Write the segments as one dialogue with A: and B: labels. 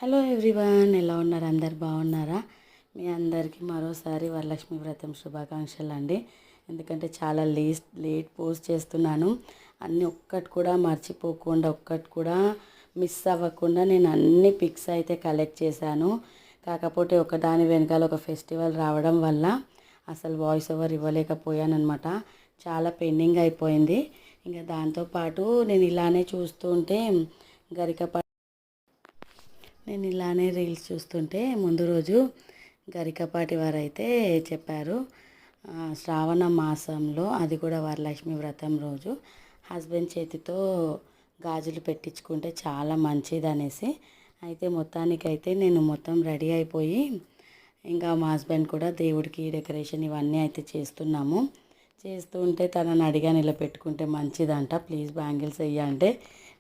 A: Hello everyone, ఎలా ఉన్నారు? అందరు బాగున్నారా? మీ అందరికీ మరోసారి వరలక్ష్మి వ్రతం శుభాకాంక్షలు అండి. ఎందుకంటే చాలా లేట్ పోస్ట్ చేస్తున్నాను. అన్నీ ఒక్కటి కూడా మర్చిపోకుండా, ఒక్కటి కూడా మిస్ అవ్వకుండా నేను అన్ని పిక్స్ అయితే కలెక్ట్ చేశాను. కాకపోతే ఒకదాని వెనకాల ఒక ఫెస్టివల్ రావడం వల్ల అసలు వాయిస్ ఓవర్ ఇవ్వలేకపోయాను అనమాట. చాలా పెండింగ్ అయిపోయింది. ఇంకా దాంతోపాటు నేను ఇలానే చూస్తూ ఉంటే నేను ఇలానే రీల్స్ చూస్తుంటే ముందు రోజు గరికపాటి వారు అయితే చెప్పారు, శ్రావణ మాసంలో, అది కూడా వరలక్ష్మి వ్రతం రోజు హస్బెండ్ చేతితో గాజులు పెట్టించుకుంటే చాలా మంచిది అనేసి. అయితే మొత్తానికైతే నేను మొత్తం రెడీ అయిపోయి ఇంకా మా హస్బెండ్ కూడా దేవుడికి డెకరేషన్ ఇవన్నీ అయితే చేస్తున్నాము. చేస్తూ ఉంటే తనని అడిగాను, ఇలా పెట్టుకుంటే మంచిదంట, ప్లీజ్ బ్యాంగిల్స్ వేయంటే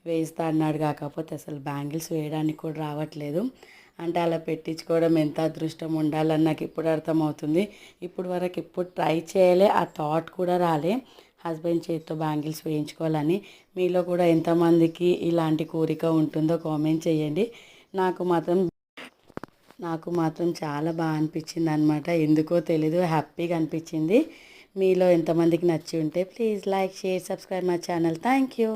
A: వేస్తా అన్నాడు. కాకపోతే అసలు బ్యాంగిల్స్ వేయడానికి కూడా రావట్లేదు. అంటే అలా పెట్టించుకోవడం ఎంత అదృష్టం ఉండాలని నాకు ఇప్పుడు అర్థమవుతుంది. ఇప్పుడు వరకు ఎప్పుడు ట్రై చేయలే, ఆ థాట్ కూడా రాలే హస్బెండ్ చేతితో బ్యాంగిల్స్ వేయించుకోవాలని. మీలో కూడా ఎంతమందికి ఇలాంటి కోరిక ఉంటుందో కామెంట్ చేయండి. నాకు మాత్రం చాలా బాగా అనిపించింది అనమాట. ఎందుకో తెలీదు, హ్యాపీగా అనిపించింది. మీలో ఎంతమందికి నచ్చి ఉంటే please like, share, subscribe my channel. Thank you.